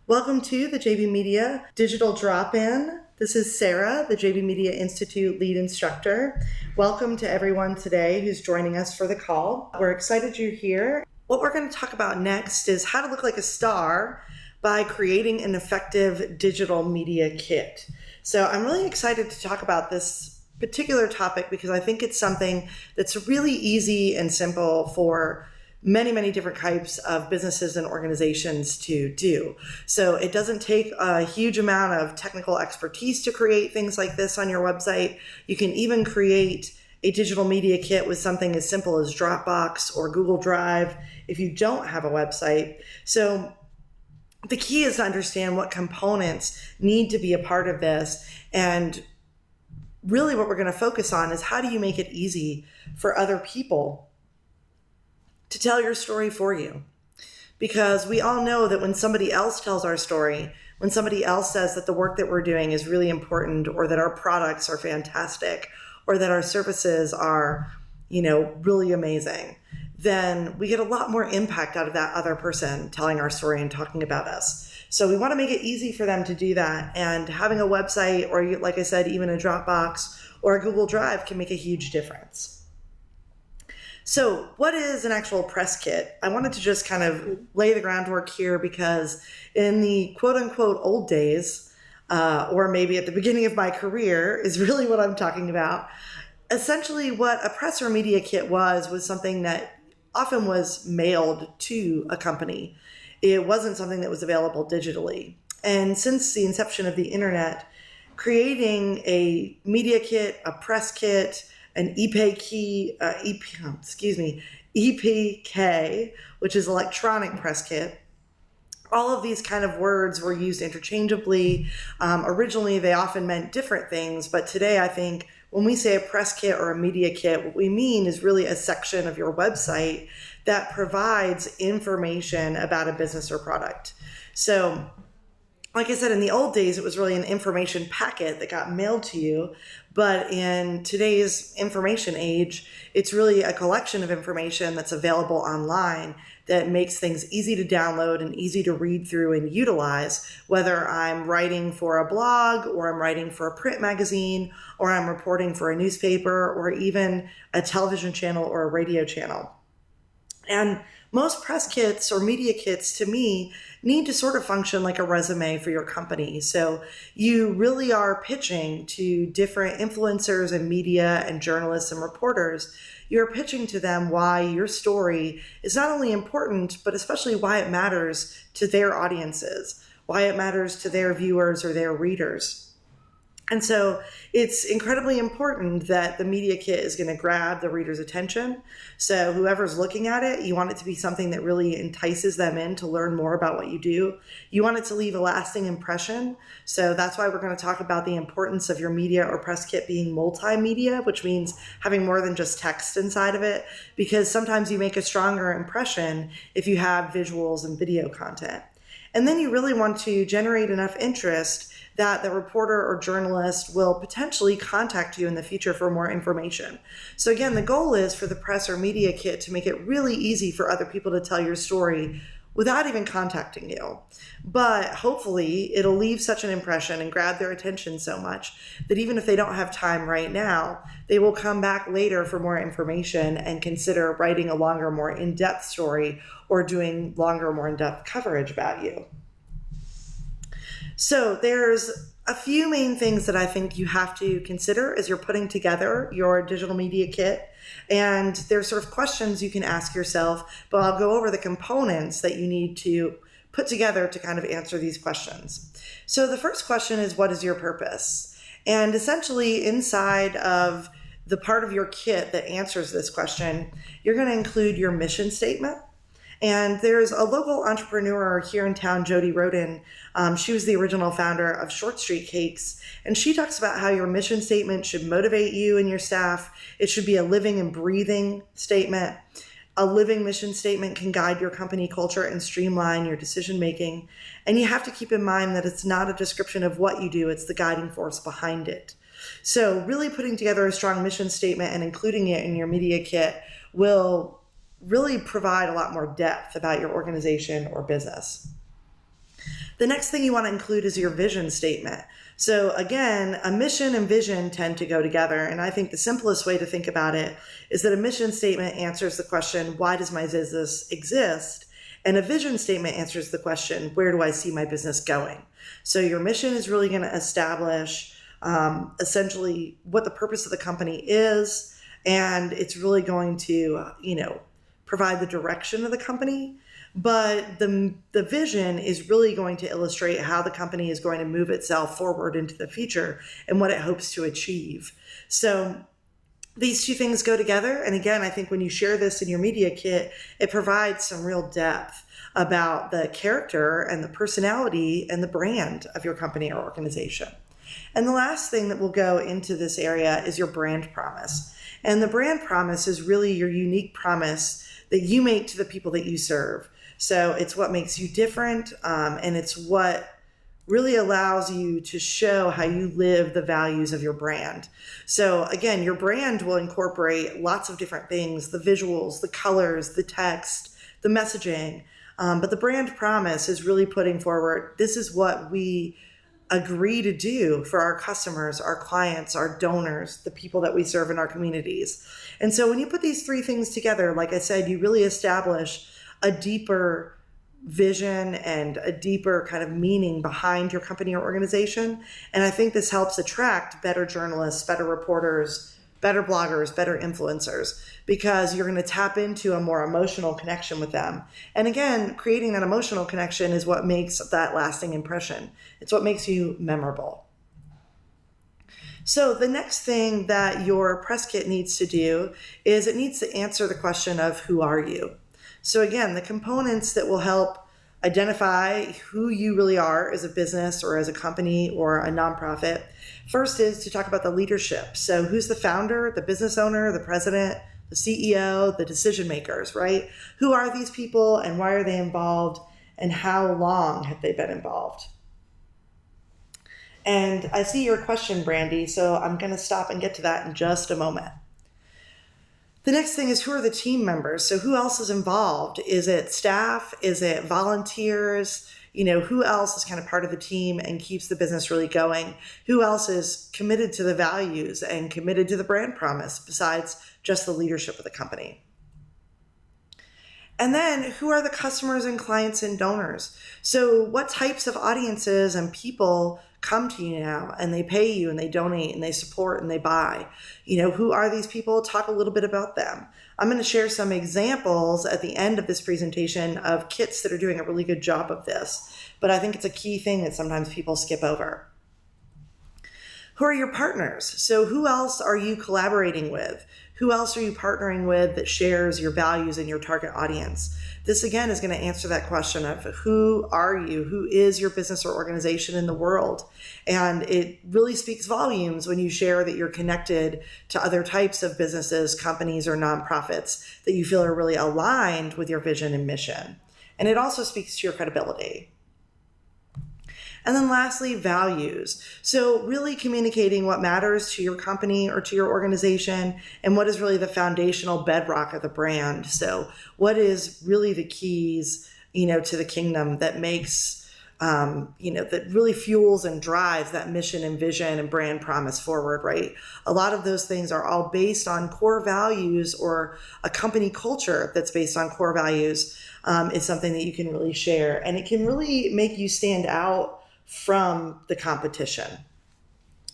Welcome to the JB Media Digital Drop-In. This is Sarah, the JB Media Institute lead instructor. Welcome to everyone today who's joining us for the call. We're excited you're here. What we're going to talk about next is how to look like a star by creating an effective digital media kit. So I'm really excited to talk about this particular topic because I think it's something that's really easy and simple for many different types of businesses and organizations to do. So it doesn't take a huge amount of technical expertise to create things like this on your website. You can even create a digital media kit with something as simple as Dropbox or Google Drive if you don't have a website. So the key is to understand what components need to be a part of this. And really what we're going to focus on is how do you make it easy for other people to tell your story for you. Because we all know that when somebody else tells our story, when somebody else says that the work that we're doing is really important, or that our products are fantastic, or that our services are, really amazing, then we get a lot more impact out of that other person telling our story and talking about us. So we want to make it easy for them to do that. And having a website, or like I said, even a Dropbox or a Google Drive can make a huge difference. So what is an actual press kit? I wanted to just kind of lay the groundwork here because in the quote unquote old days, or maybe at the beginning of my career is really what I'm talking about. Essentially what a press or media kit was something that often was mailed to a company. It wasn't something that was available digitally. And since the inception of the internet, creating a media kit, a press kit, an EPK, which is electronic press kit. All of these kind of words were used interchangeably. Originally, they often meant different things, but today I think when we say a press kit or a media kit, what we mean is really a section of your website that provides information about a business or product. So, like I said, in the old days, it was really an information packet that got mailed to you. But in today's information age, it's really a collection of information that's available online that makes things easy to download and easy to read through and utilize, whether I'm writing for a blog or I'm writing for a print magazine or I'm reporting for a newspaper or even a television channel or a radio channel. And most press kits or media kits, to me, need to sort of function like a resume for your company. So you really are pitching to different influencers and media and journalists and reporters. You're pitching to them why your story is not only important, but especially why it matters to their audiences, why it matters to their viewers or their readers. And so it's incredibly important that the media kit is going to grab the reader's attention. So whoever's looking at it, you want it to be something that really entices them in to learn more about what you do. You want it to leave a lasting impression. So that's why we're going to talk about the importance of your media or press kit being multimedia, which means having more than just text inside of it, because sometimes you make a stronger impression if you have visuals and video content. And then you really want to generate enough interest that the reporter or journalist will potentially contact you in the future for more information. So again, the goal is for the press or media kit to make it really easy for other people to tell your story without even contacting you. But hopefully it'll leave such an impression and grab their attention so much that even if they don't have time right now, they will come back later for more information and consider writing a longer, more in-depth story or doing longer, more in-depth coverage about you. So there's a few main things that I think you have to consider as you're putting together your digital media kit. And there's sort of questions you can ask yourself, but I'll go over the components that you need to put together to kind of answer these questions. So the first question is, what is your purpose? And essentially inside of the part of your kit that answers this question, you're going to include your mission statement. And there's a local entrepreneur here in town, Jody Roden. She was the original founder of Short Street Cakes. And she talks about how your mission statement should motivate you and your staff. It should be a living and breathing statement. A living mission statement can guide your company culture and streamline your decision making. And you have to keep in mind that it's not a description of what you do, it's the guiding force behind it. So really putting together a strong mission statement and including it in your media kit will really provide a lot more depth about your organization or business. The next thing you want to include is your vision statement. So again, a mission and vision tend to go together. And I think the simplest way to think about it is that a mission statement answers the question, why does my business exist? And a vision statement answers the question, where do I see my business going? So your mission is really going to establish essentially what the purpose of the company is. And it's really going to, provide the direction of the company. But the vision is really going to illustrate how the company is going to move itself forward into the future and what it hopes to achieve. So these two things go together. And again, I think when you share this in your media kit, it provides some real depth about the character and the personality and the brand of your company or organization. And the last thing that will go into this area is your brand promise. And the brand promise is really your unique promise that you make to the people that you serve. So it's what makes you different, and it's what really allows you to show how you live the values of your brand. So again, your brand will incorporate lots of different things, the visuals, the colors, the text, the messaging. But the brand promise is really putting forward, this is what we agree to do for our customers, our clients, our donors, the people that we serve in our communities. And so when you put these three things together, like I said, you really establish a deeper vision and a deeper kind of meaning behind your company or organization. And I think this helps attract better journalists, better reporters, better bloggers, better influencers, because you're going to tap into a more emotional connection with them. And again, creating that emotional connection is what makes that lasting impression. It's what makes you memorable. So the next thing that your press kit needs to do is it needs to answer the question of who are you? So again, the components that will help identify who you really are as a business or as a company or a nonprofit. First is to talk about the leadership. So who's the founder, the business owner, the president, the CEO, the decision makers, right? Who are these people and why are they involved and how long have they been involved? And I see your question, Brandy, so I'm going to stop and get to that in just a moment. The next thing is, who are the team members? So who else is involved? Is it staff? Is it volunteers? Who else is kind of part of the team and keeps the business really going? Who else is committed to the values and committed to the brand promise besides just the leadership of the company? And then who are the customers and clients and donors? So what types of audiences and people come to you now and they pay you and they donate and they support and they buy? Who are these people? Talk a little bit about them. I'm going to share some examples at the end of this presentation of kits that are doing a really good job of this. But I think it's a key thing that sometimes people skip over. Who are your partners? So who else are you collaborating with? Who else are you partnering with that shares your values and your target audience? This again is going to answer that question of who are you? Who is your business or organization in the world? And it really speaks volumes when you share that you're connected to other types of businesses, companies, or nonprofits that you feel are really aligned with your vision and mission. And it also speaks to your credibility. And then lastly, values. So really communicating what matters to your company or to your organization and what is really the foundational bedrock of the brand. So what is really the keys, to the kingdom that makes, that really fuels and drives that mission and vision and brand promise forward, right? A lot of those things are all based on core values, or a company culture that's based on core values is something that you can really share. And it can really make you stand out from the competition.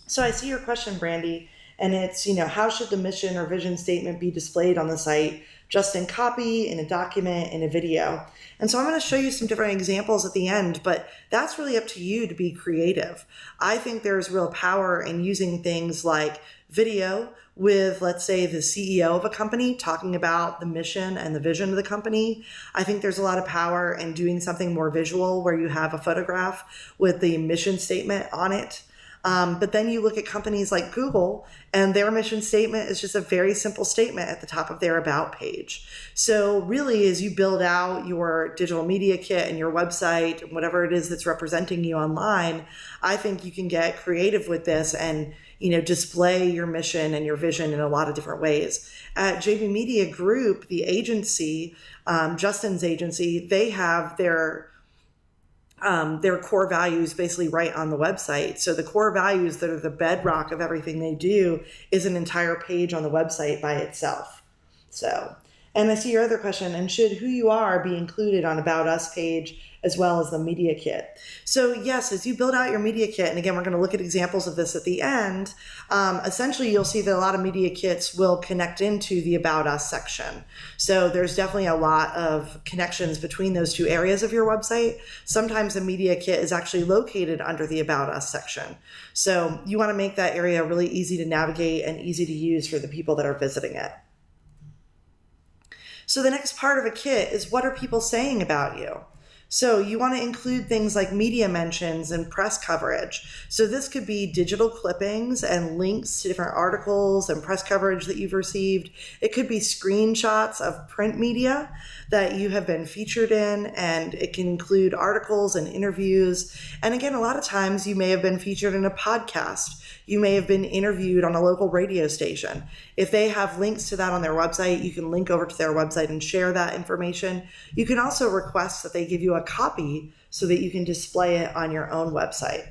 So I see your question, Brandy, and it's, how should the mission or vision statement be displayed on the site? Just in copy, in a document, in a video. And so I'm going to show you some different examples at the end, but that's really up to you to be creative. I think there's real power in using things like video with, let's say, the CEO of a company talking about the mission and the vision of the company. I think there's a lot of power in doing something more visual where you have a photograph with the mission statement on it. But then you look at companies like Google, and their mission statement is just a very simple statement at the top of their about page. So really, as you build out your digital media kit and your website, whatever it is that's representing you online, I think you can get creative with this and display your mission and your vision in a lot of different ways. At JB Media Group, the agency, Justin's agency, they have their their core values basically right on the website. So the core values that are the bedrock of everything they do is an entire page on the website by itself. So, and I see your other question, and should who you are be included on About Us page as well as the media kit? So yes, as you build out your media kit, and again, we're going to look at examples of this at the end, essentially you'll see that a lot of media kits will connect into the About Us section. So there's definitely a lot of connections between those two areas of your website. Sometimes a media kit is actually located under the About Us section. So you want to make that area really easy to navigate and easy to use for the people that are visiting it. So the next part of a kit is, what are people saying about you? So you want to include things like media mentions and press coverage. So this could be digital clippings and links to different articles and press coverage that you've received. It could be screenshots of print media that you have been featured in, and it can include articles and interviews. And again, a lot of times you may have been featured in a podcast. You may have been interviewed on a local radio station. If they have links to that on their website, you can link over to their website and share that information. You can also request that they give you a copy so that you can display it on your own website.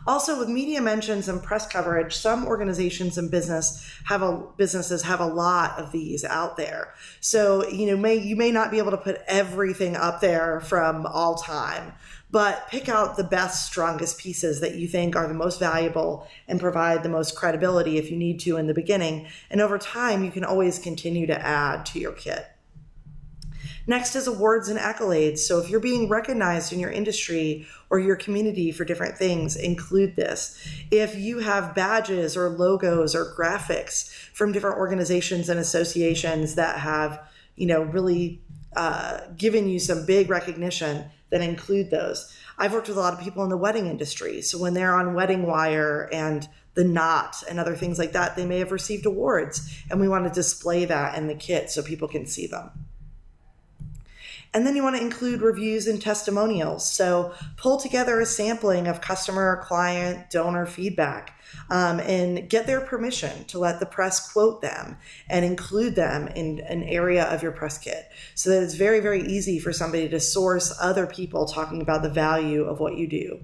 Also, with media mentions and press coverage, some organizations and businesses have a lot of these out there. So, you may not be able to put everything up there from all time, but pick out the best, strongest pieces that you think are the most valuable and provide the most credibility if you need to in the beginning. And over time, you can always continue to add to your kit. Next is awards and accolades. So if you're being recognized in your industry or your community for different things, include this. If you have badges or logos or graphics from different organizations and associations that have, really given you some big recognition, then include those. I've worked with a lot of people in the wedding industry. So when they're on Wedding Wire and The Knot and other things like that, they may have received awards, and we want to display that in the kit so people can see them. And then you want to include reviews and testimonials. So pull together a sampling of customer, client, donor feedback, and get their permission to let the press quote them and include them in an area of your press kit, so that it's very, very easy for somebody to source other people talking about the value of what you do.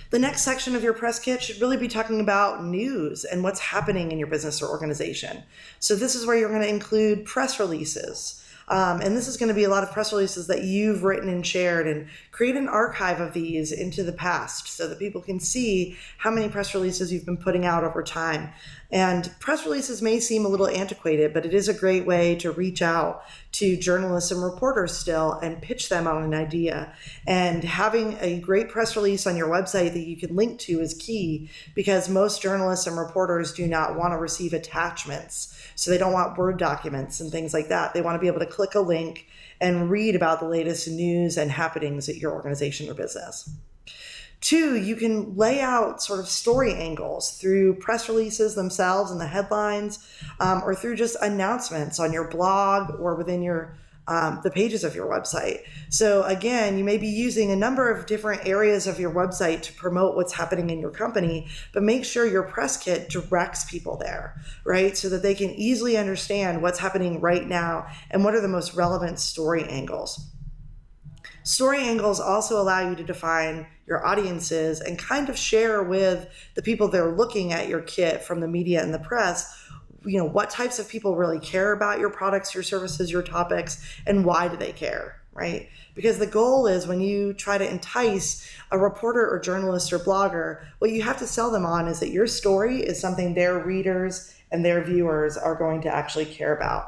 The next section of your press kit should really be talking about news and what's happening in your business or organization. So this is where you're going to include press releases. And this is going to be a lot of press releases that you've written and shared, and create an archive of these into the past so that people can see how many press releases you've been putting out over time. And press releases may seem a little antiquated, but it is a great way to reach out to journalists and reporters still and pitch them on an idea. And having a great press release on your website that you can link to is key, because most journalists and reporters do not want to receive attachments. So they don't want Word documents and things like that. They want to be able to click a link and read about the latest news and happenings at your organization or business. 2, you can lay out sort of story angles through press releases themselves and the headlines, or through just announcements on your blog or within your the pages of your website. So again, you may be using a number of different areas of your website to promote what's happening in your company, but make sure your press kit directs people there, right? So that they can easily understand what's happening right now and what are the most relevant story angles. Story angles also allow you to define your audiences and kind of share with the people that are looking at your kit from the media and the press, what types of people really care about your products, your services, your topics, and why do they care, right? Because the goal is, when you try to entice a reporter or journalist or blogger, what you have to sell them on is that your story is something their readers and their viewers are going to actually care about.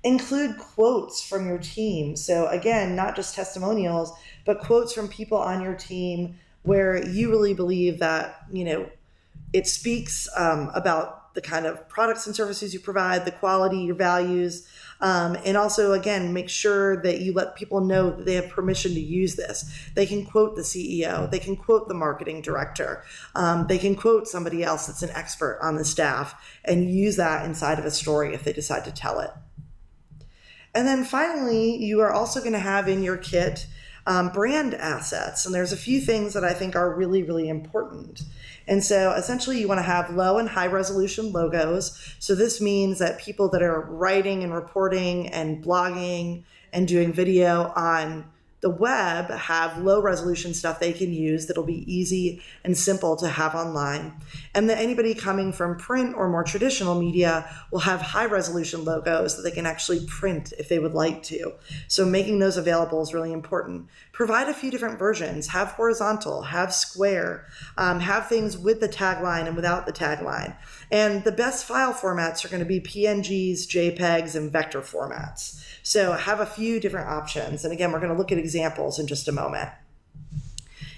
Include quotes from your team. So again, not just testimonials, but quotes from people on your team where you really believe that, it speaks about the kind of products and services you provide, the quality, your values, and also, again, make sure that you let people know that they have permission to use this. They can quote the CEO, they can quote the marketing director, they can quote somebody else that's an expert on the staff, and use that inside of a story if they decide to tell it. And then finally, you are also going to have in your kit brand assets. And there's a few things that I think are really, really important. And so essentially you want to have low and high resolution logos. So this means that people that are writing and reporting and blogging and doing video on the web have low resolution stuff they can use that'll be easy and simple to have online. And that anybody coming from print or more traditional media will have high resolution logos that they can actually print if they would like to. So making those available is really important. Provide a few different versions. Have horizontal, have square, have things with the tagline and without the tagline. And the best file formats are going to be PNGs, JPEGs, and vector formats. So have a few different options. And again, we're going to look at examples in just a moment.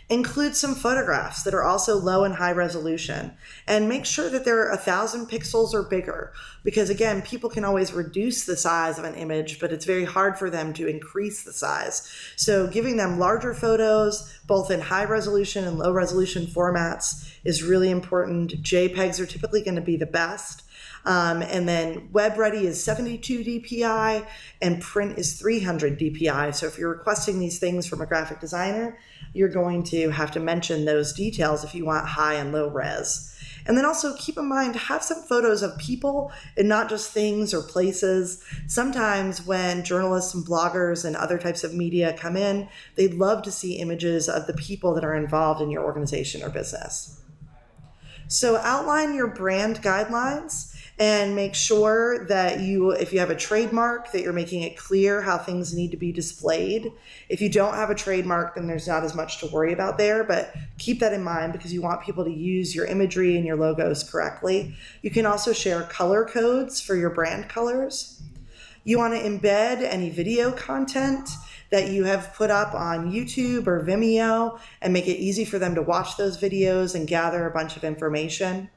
Include some photographs that are also low and high resolution, and make sure that they're 1,000 pixels or bigger, because again, people can always reduce the size of an image, but it's very hard for them to increase the size. So giving them larger photos, both in high resolution and low resolution formats, is really important. JPEGs are typically going to be the best. And then web ready is 72 DPI and print is 300 DPI. So if you're requesting these things from a graphic designer, you're going to have to mention those details if you want high and low res. And then also keep in mind, have some photos of people and not just things or places. Sometimes when journalists and bloggers and other types of media come in, they'd love to see images of the people that are involved in your organization or business. So outline your brand guidelines and make sure that if you have a trademark, that you're making it clear how things need to be displayed. If you don't have a trademark, then there's not as much to worry about there, but keep that in mind because you want people to use your imagery and your logos correctly. You can also share color codes for your brand colors. You want to embed any video content that you have put up on YouTube or Vimeo and make it easy for them to watch those videos and gather a bunch of information.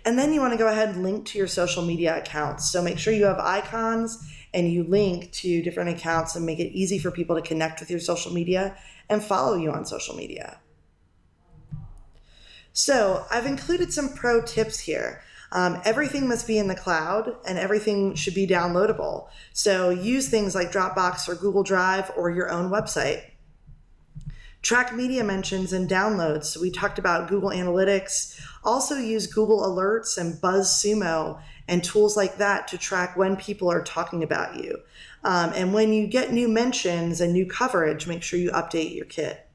And then you want to go ahead and link to your social media accounts. So make sure you have icons and you link to different accounts and make it easy for people to connect with your social media and follow you on social media. So I've included some pro tips here. Everything must be in the cloud and everything should be downloadable. So use things like Dropbox or Google Drive or your own website. Track media mentions and downloads. So we talked about Google Analytics. Also use Google Alerts and BuzzSumo and tools like that to track when people are talking about you. And when you get new mentions and new coverage, make sure you update your kit.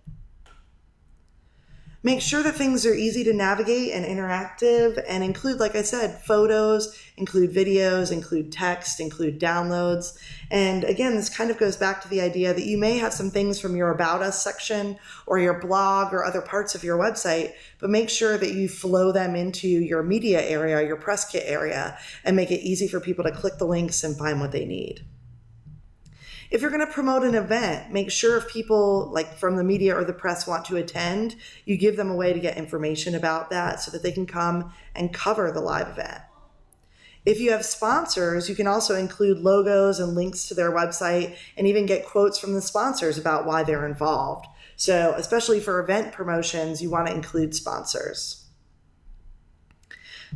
Make sure that things are easy to navigate and interactive and include, like I said, photos, include videos, include text, include downloads. And again, this kind of goes back to the idea that you may have some things from your About Us section or your blog or other parts of your website, but make sure that you flow them into your media area, your press kit area, and make it easy for people to click the links and find what they need. If you're going to promote an event, make sure if people like from the media or the press want to attend, you give them a way to get information about that so that they can come and cover the live event. If you have sponsors, you can also include logos and links to their website and even get quotes from the sponsors about why they're involved. So especially for event promotions, you want to include sponsors.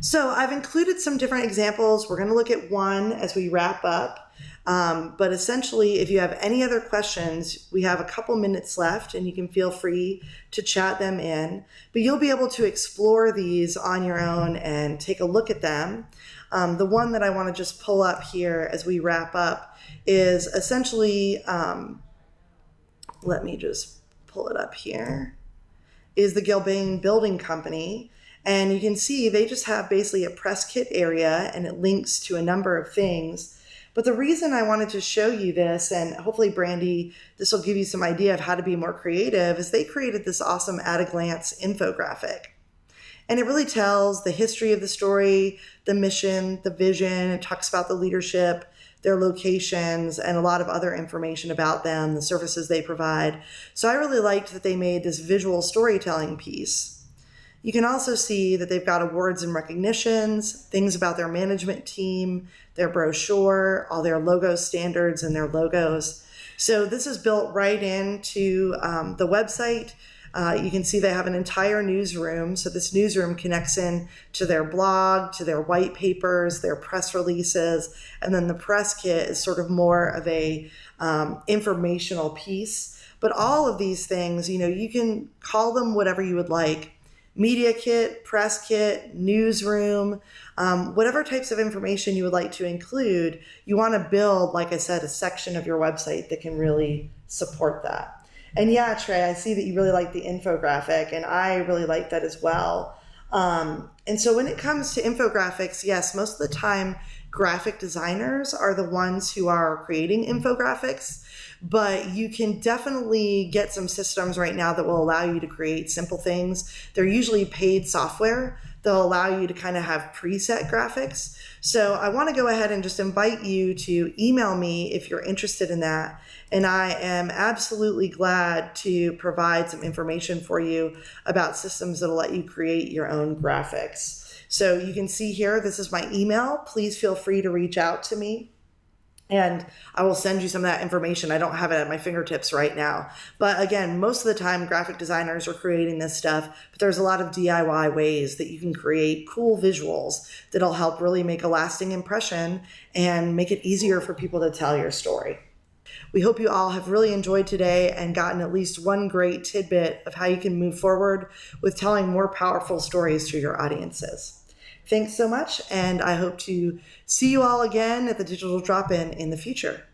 So I've included some different examples. We're going to look at one as we wrap up. But essentially, if you have any other questions, we have a couple minutes left and you can feel free to chat them in. But you'll be able to explore these on your own and take a look at them. The one that I want to just pull up here as we wrap up is essentially, let me just pull it up here, is the Gilbane Building Company. And you can see they just have basically a press kit area and it links to a number of things. But the reason I wanted to show you this, and hopefully, Brandy, this will give you some idea of how to be more creative, is they created this awesome at-a-glance infographic. And it really tells the history of the story, the mission, the vision. It talks about the leadership, their locations, and a lot of other information about them, the services they provide. So I really liked that they made this visual storytelling piece. You can also see that they've got awards and recognitions, things about their management team, their brochure, all their logo standards and their logos. So this is built right into the website. You can see they have an entire newsroom. So this newsroom connects in to their blog, to their white papers, their press releases, and then the press kit is sort of more of a informational piece. But all of these things, you can call them whatever you would like. media kit, press kit, newsroom, whatever types of information you would like to include, you want to build, like I said, a section of your website that can really support that. And yeah, Trey, I see that you really like the infographic, and I really like that as well. And so when it comes to infographics, yes, most of the time, graphic designers are the ones who are creating infographics, but you can definitely get some systems right now that will allow you to create simple things. They're usually paid software. They'll allow you to kind of have preset graphics. So I want to go ahead and just invite you to email me if you're interested in that. And I am absolutely glad to provide some information for you about systems that'll let you create your own graphics. So you can see here, this is my email. Please feel free to reach out to me, and I will send you some of that information. I don't have it at my fingertips right now. But again, most of the time, graphic designers are creating this stuff, but there's a lot of DIY ways that you can create cool visuals that'll help really make a lasting impression and make it easier for people to tell your story. We hope you all have really enjoyed today and gotten at least one great tidbit of how you can move forward with telling more powerful stories to your audiences. Thanks so much, and I hope to see you all again at the Digital Drop-In the future.